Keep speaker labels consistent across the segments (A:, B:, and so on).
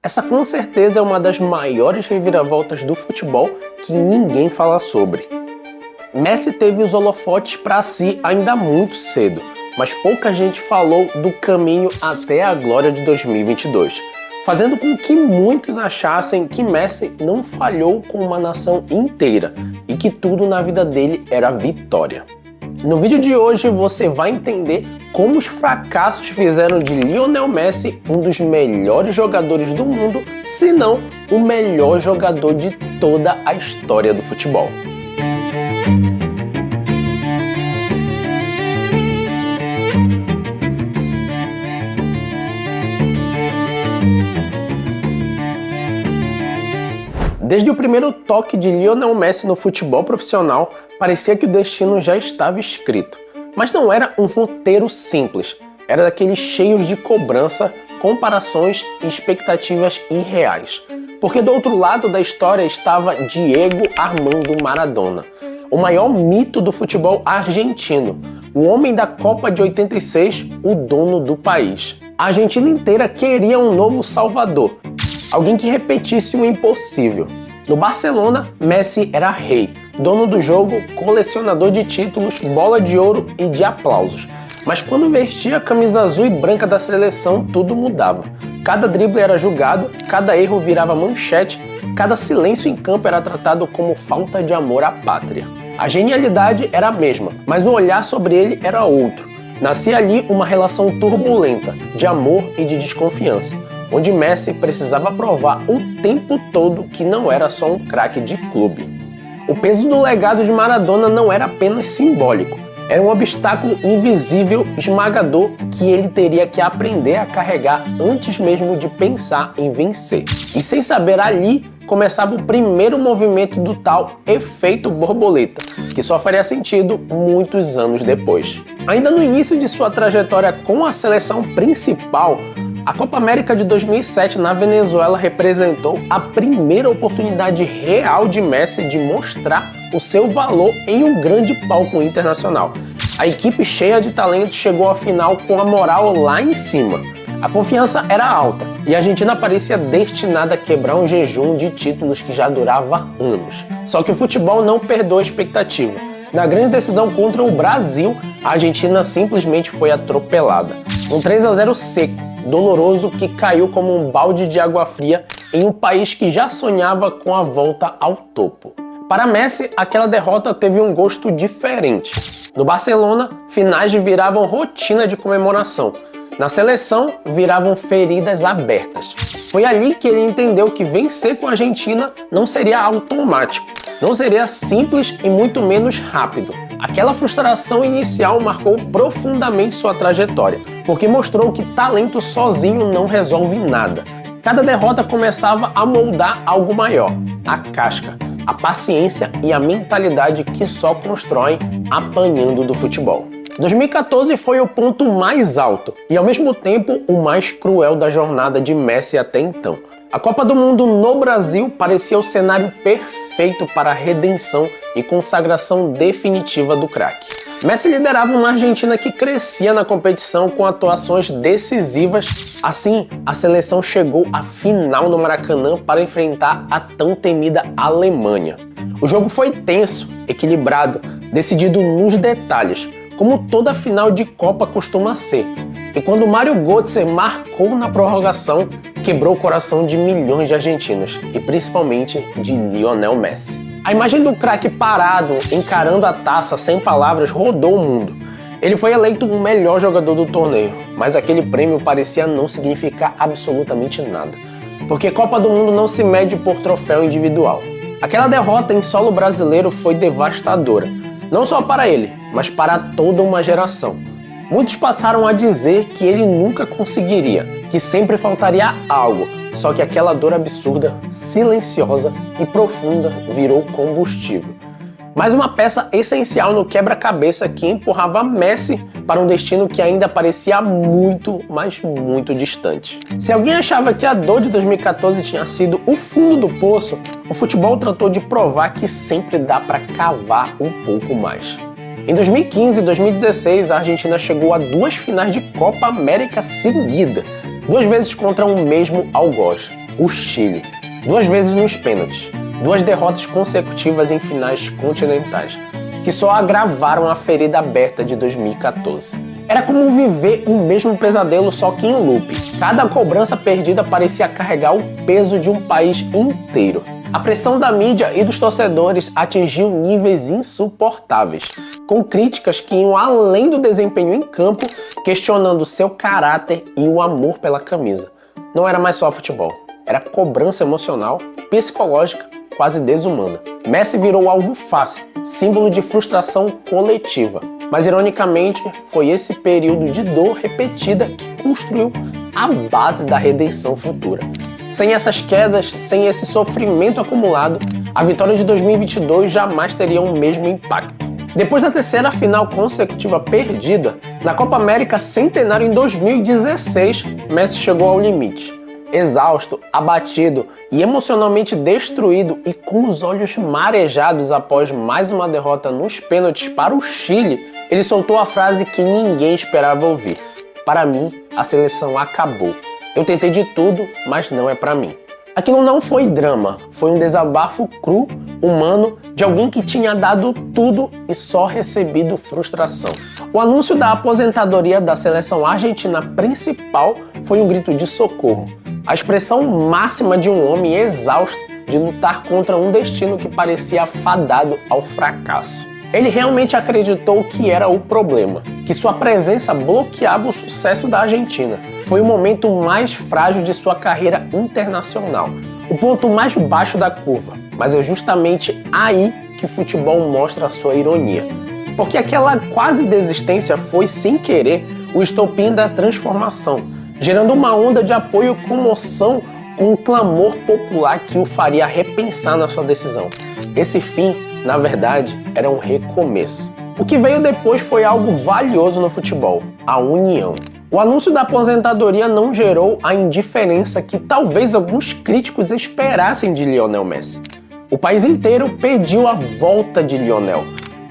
A: Essa com certeza é uma das maiores reviravoltas do futebol que ninguém fala sobre. Messi teve os holofotes para si ainda muito cedo, mas pouca gente falou do caminho até a glória de 2022, fazendo com que muitos achassem que Messi não falhou com uma nação inteira e que tudo na vida dele era vitória. No vídeo de hoje você vai entender como os fracassos fizeram de Lionel Messi um dos melhores jogadores do mundo, se não o melhor jogador de toda a história do futebol. Desde o primeiro toque de Lionel Messi no futebol profissional, parecia que o destino já estava escrito. Mas não era um roteiro simples, era daqueles cheios de cobrança, comparações e expectativas irreais. Porque do outro lado da história estava Diego Armando Maradona, o maior mito do futebol argentino, o homem da Copa de 86, o dono do país. A Argentina inteira queria um novo Salvador, alguém que repetisse o impossível. No Barcelona, Messi era rei, dono do jogo, colecionador de títulos, bola de ouro e de aplausos. Mas quando vestia a camisa azul e branca da seleção, tudo mudava. Cada drible era julgado, cada erro virava manchete, cada silêncio em campo era tratado como falta de amor à pátria. A genialidade era a mesma, mas o olhar sobre ele era outro. Nascia ali uma relação turbulenta, de amor e de desconfiança, onde Messi precisava provar o tempo todo que não era só um craque de clube. O peso do legado de Maradona não era apenas simbólico, era um obstáculo invisível, esmagador, que ele teria que aprender a carregar antes mesmo de pensar em vencer. E sem saber ali, começava o primeiro movimento do tal efeito borboleta, que só faria sentido muitos anos depois. Ainda no início de sua trajetória com a seleção principal, a Copa América de 2007 na Venezuela representou a primeira oportunidade real de Messi de mostrar o seu valor em um grande palco internacional. A equipe cheia de talento chegou à final com a moral lá em cima. A confiança era alta e a Argentina parecia destinada a quebrar um jejum de títulos que já durava anos. Só que o futebol não perdoa a expectativa. Na grande decisão contra o Brasil, a Argentina simplesmente foi atropelada. Um 3-0 seco, doloroso, que caiu como um balde de água fria em um país que já sonhava com a volta ao topo. Para Messi, aquela derrota teve um gosto diferente. No Barcelona, finais viravam rotina de comemoração. Na seleção, viravam feridas abertas. Foi ali que ele entendeu que vencer com a Argentina não seria automático, não seria simples e muito menos rápido. Aquela frustração inicial marcou profundamente sua trajetória, porque mostrou que talento sozinho não resolve nada. Cada derrota começava a moldar algo maior, a casca, a paciência e a mentalidade que só constroem apanhando do futebol. 2014 foi o ponto mais alto e, ao mesmo tempo, o mais cruel da jornada de Messi até então. A Copa do Mundo no Brasil parecia o cenário perfeito para a redenção e consagração definitiva do craque. Messi liderava uma Argentina que crescia na competição com atuações decisivas. Assim, a seleção chegou à final no Maracanã para enfrentar a tão temida Alemanha. O jogo foi tenso, equilibrado, decidido nos detalhes, como toda final de Copa costuma ser. E quando Mário Götze marcou na prorrogação, quebrou o coração de milhões de argentinos, e principalmente de Lionel Messi. A imagem do craque parado, encarando a taça sem palavras, rodou o mundo. Ele foi eleito o melhor jogador do torneio, mas aquele prêmio parecia não significar absolutamente nada, porque Copa do Mundo não se mede por troféu individual. Aquela derrota em solo brasileiro foi devastadora, não só para ele, mas para toda uma geração. Muitos passaram a dizer que ele nunca conseguiria, que sempre faltaria algo, só que aquela dor absurda, silenciosa e profunda virou combustível. Mais uma peça essencial no quebra-cabeça que empurrava Messi para um destino que ainda parecia muito, mas muito distante. Se alguém achava que a dor de 2014 tinha sido o fundo do poço, o futebol tratou de provar que sempre dá para cavar um pouco mais. Em 2015 e 2016, a Argentina chegou a 2 finais de Copa América seguida, 2 vezes contra o mesmo algoz. o Chile, 2 vezes nos pênaltis, 2 derrotas consecutivas em finais continentais, que só agravaram a ferida aberta de 2014. Era como viver o mesmo pesadelo, só que em loop. Cada cobrança perdida parecia carregar o peso de um país inteiro. A pressão da mídia e dos torcedores atingiu níveis insuportáveis, com críticas que iam além do desempenho em campo, questionando seu caráter e o amor pela camisa. Não era mais só futebol, era cobrança emocional, psicológica, quase desumana. Messi virou alvo fácil, símbolo de frustração coletiva. Mas, ironicamente, foi esse período de dor repetida que construiu a base da redenção futura. Sem essas quedas, sem esse sofrimento acumulado, a vitória de 2022 jamais teria o mesmo impacto. Depois da terceira final consecutiva perdida, na Copa América Centenário em 2016, Messi chegou ao limite. Exausto, abatido e emocionalmente destruído e com os olhos marejados após mais uma derrota nos pênaltis para o Chile, ele soltou a frase que ninguém esperava ouvir: "Para mim, a seleção acabou. Eu tentei de tudo, mas não é para mim." Aquilo não foi drama, foi um desabafo cru, humano, de alguém que tinha dado tudo e só recebido frustração. O anúncio da aposentadoria da seleção argentina principal foi um grito de socorro, a expressão máxima de um homem exausto de lutar contra um destino que parecia fadado ao fracasso. Ele realmente acreditou que era o problema, que sua presença bloqueava o sucesso da Argentina. Foi o momento mais frágil de sua carreira internacional, o ponto mais baixo da curva. Mas é justamente aí que o futebol mostra a sua ironia. Porque aquela quase desistência foi, sem querer, o estopim da transformação, gerando uma onda de apoio e comoção com um clamor popular que o faria repensar na sua decisão. Esse fim, na verdade, era um recomeço. O que veio depois foi algo valioso no futebol: a união. O anúncio da aposentadoria não gerou a indiferença que talvez alguns críticos esperassem de Lionel Messi. O país inteiro pediu a volta de Lionel.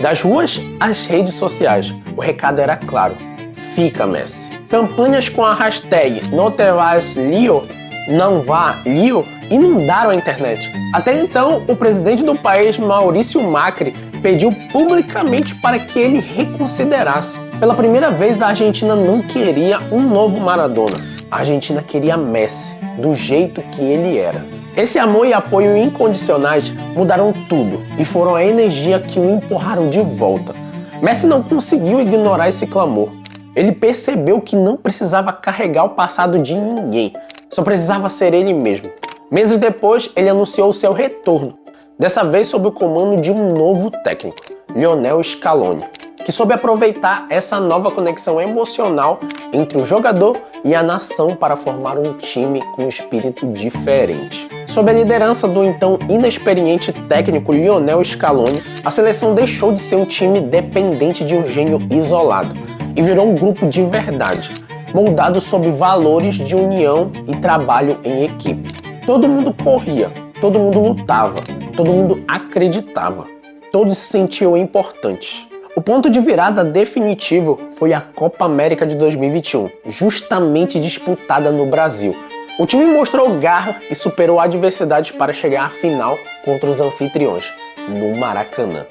A: Das ruas às redes sociais, o recado era claro: fica Messi. Campanhas com a hashtag "No te vas Lio", não vá Lio, inundaram a internet. Até então, o presidente do país, Maurício Macri, pediu publicamente para que ele reconsiderasse. Pela primeira vez, a Argentina não queria um novo Maradona. A Argentina queria Messi, do jeito que ele era. Esse amor e apoio incondicionais mudaram tudo e foram a energia que o empurraram de volta. Messi não conseguiu ignorar esse clamor. Ele percebeu que não precisava carregar o passado de ninguém, só precisava ser ele mesmo. Meses depois, ele anunciou seu retorno, dessa vez sob o comando de um novo técnico, Lionel Scaloni, que soube aproveitar essa nova conexão emocional entre o jogador e a nação para formar um time com um espírito diferente. Sob a liderança do então inexperiente técnico Lionel Scaloni, a seleção deixou de ser um time dependente de um gênio isolado e virou um grupo de verdade, moldado sob valores de união e trabalho em equipe. Todo mundo corria, todo mundo lutava, todo mundo acreditava, todos se sentiam importantes. O ponto de virada definitivo foi a Copa América de 2021, justamente disputada no Brasil. O time mostrou garra e superou adversidades para chegar à final contra os anfitriões, no Maracanã.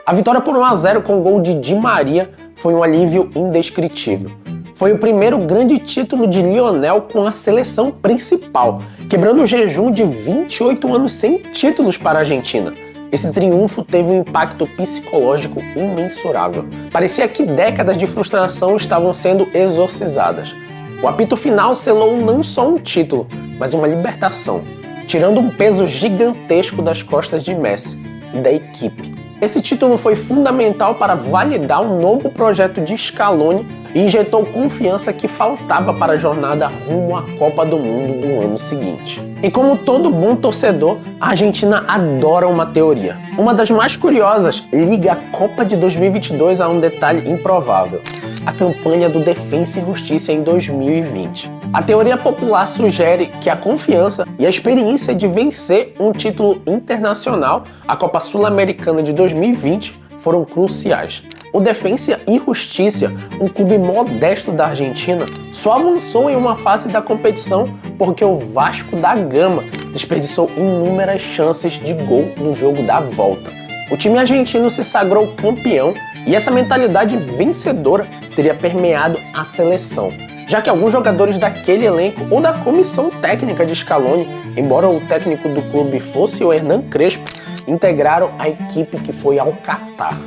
A: A vitória por 1-0 com gol de Di Maria foi um alívio indescritível. Foi o primeiro grande título de Lionel com a seleção principal, quebrando o jejum de 28 anos sem títulos para a Argentina. Esse triunfo teve um impacto psicológico imensurável. Parecia que décadas de frustração estavam sendo exorcizadas. O apito final selou não só um título, mas uma libertação, tirando um peso gigantesco das costas de Messi e da equipe. Esse título foi fundamental para validar um novo projeto de Scaloni e injetou confiança que faltava para a jornada rumo à Copa do Mundo no ano seguinte. E como todo bom torcedor, a Argentina adora uma teoria. Uma das mais curiosas liga a Copa de 2022 a um detalhe improvável: a campanha do Defensa e Justiça em 2020. A teoria popular sugere que a confiança e a experiência de vencer um título internacional, a Copa Sul-Americana de 2020, foram cruciais. O Defensa e Justiça, um clube modesto da Argentina, só avançou em uma fase da competição porque o Vasco da Gama desperdiçou inúmeras chances de gol no jogo da volta. O time argentino se sagrou campeão e essa mentalidade vencedora teria permeado a seleção, já que alguns jogadores daquele elenco ou da comissão técnica de Scaloni, embora o técnico do clube fosse o Hernan Crespo, integraram a equipe que foi ao Catar.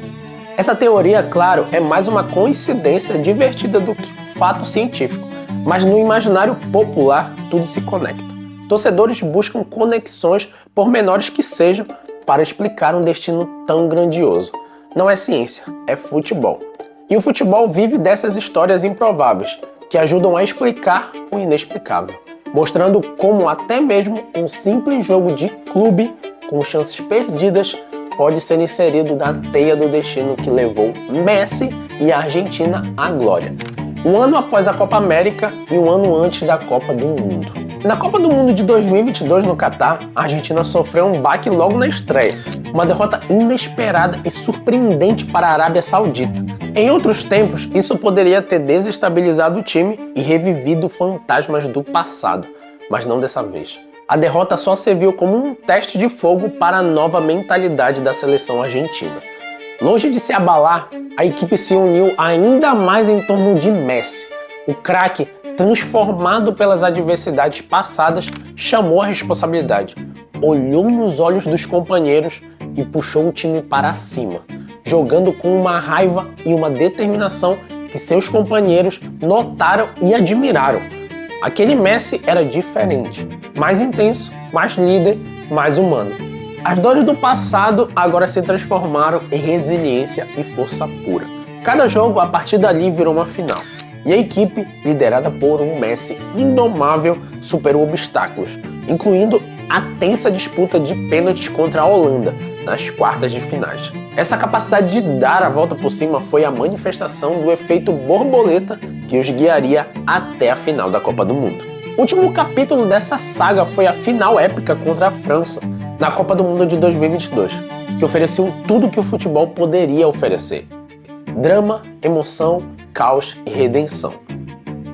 A: Essa teoria, claro, é mais uma coincidência divertida do que fato científico, mas no imaginário popular tudo se conecta. Torcedores buscam conexões, por menores que sejam, para explicar um destino tão grandioso. Não é ciência, é futebol. E o futebol vive dessas histórias improváveis, que ajudam a explicar o inexplicável, mostrando como até mesmo um simples jogo de clube com chances perdidas pode ser inserido na teia do destino que levou Messi e a Argentina à glória. Um ano após a Copa América e um ano antes da Copa do Mundo. Na Copa do Mundo de 2022 no Catar, a Argentina sofreu um baque logo na estreia, uma derrota inesperada e surpreendente para a Arábia Saudita. Em outros tempos, isso poderia ter desestabilizado o time e revivido fantasmas do passado, mas não dessa vez. A derrota só serviu como um teste de fogo para a nova mentalidade da seleção argentina. Longe de se abalar, a equipe se uniu ainda mais em torno de Messi. O craque, transformado pelas adversidades passadas, chamou a responsabilidade, olhou nos olhos dos companheiros e puxou o time para cima, jogando com uma raiva e uma determinação que seus companheiros notaram e admiraram. Aquele Messi era diferente, mais intenso, mais líder, mais humano. As dores do passado agora se transformaram em resiliência e força pura. Cada jogo, a partir dali, virou uma final. E a equipe, liderada por um Messi indomável, superou obstáculos, incluindo a tensa disputa de pênaltis contra a Holanda, nas quartas de finais. Essa capacidade de dar a volta por cima foi a manifestação do efeito borboleta que os guiaria até a final da Copa do Mundo. O último capítulo dessa saga foi a final épica contra a França, na Copa do Mundo de 2022, que ofereceu tudo que o futebol poderia oferecer: drama, emoção, caos e redenção.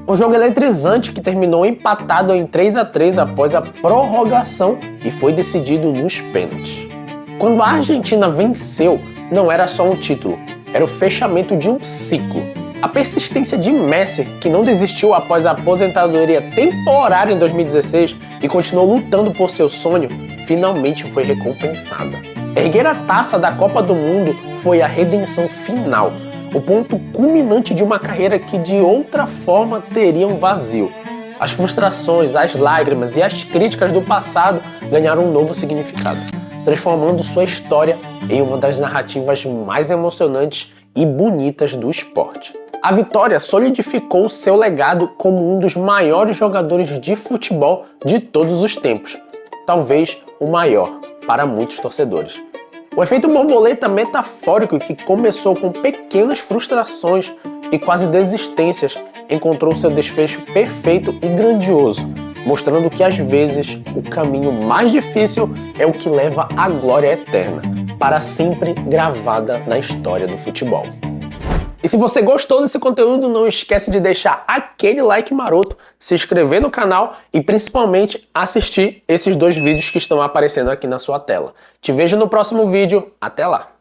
A: Um jogo eletrizante que terminou empatado em 3-3 após a prorrogação e foi decidido nos pênaltis. Quando a Argentina venceu, não era só um título, era o fechamento de um ciclo. A persistência de Messi, que não desistiu após a aposentadoria temporária em 2016 e continuou lutando por seu sonho, finalmente foi recompensada. Erguer a taça da Copa do Mundo foi a redenção final, o ponto culminante de uma carreira que de outra forma teria um vazio. As frustrações, as lágrimas e as críticas do passado ganharam um novo significado, transformando sua história em uma das narrativas mais emocionantes e bonitas do esporte. A vitória solidificou seu legado como um dos maiores jogadores de futebol de todos os tempos, talvez o maior para muitos torcedores. O efeito borboleta metafórico, que começou com pequenas frustrações e quase desistências, encontrou seu desfecho perfeito e grandioso, mostrando que às vezes o caminho mais difícil é o que leva à glória eterna, para sempre gravada na história do futebol. E se você gostou desse conteúdo, não esquece de deixar aquele like maroto, se inscrever no canal e principalmente assistir esses 2 vídeos que estão aparecendo aqui na sua tela. Te vejo no próximo vídeo, até lá!